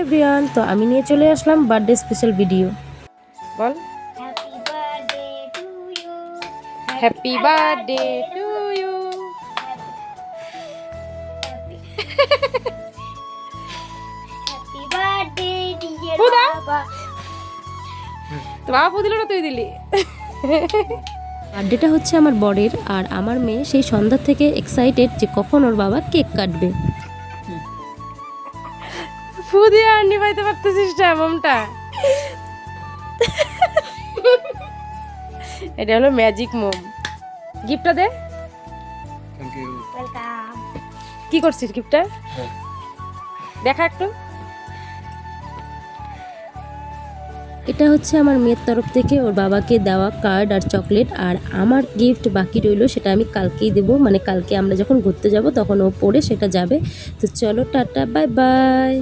Everyone, তো আমি নিয়ে চলে আসলাম বার্থডে স্পেশাল ভিডিও। বল happy birthday to you. Happy birthday dear Puda. বাবা। তো বাবা দিল না, তুই দিলি। বার্থডেটা হচ্ছে আমার বরের, আর আমার মেয়ে সেই সন্ধ্যা থেকে এক্সাইটেড যে কখন ওর বাবা কেক কাটবে। ফুদি আর নিভাইতে পারতেছিস না মমটা। এটা হলো ম্যাজিক মোম। গিফটটা দে। Thank you. ওয়েলকাম। কি করছিস গিফটটা? দেখা একটু। এটা হচ্ছে আমার মেয়ের তরফ থেকে ওর বাবাকে দেওয়া কার্ড আর চকলেট, আর আমার গিফট বাকি রইলো, সেটা আমি কালকেই দেবো। মানে কালকে আমরা যখন ঘুরতে যাব তখন ও পড়ে সেটা যাবে। তো চলো টাটা, বাই বাই।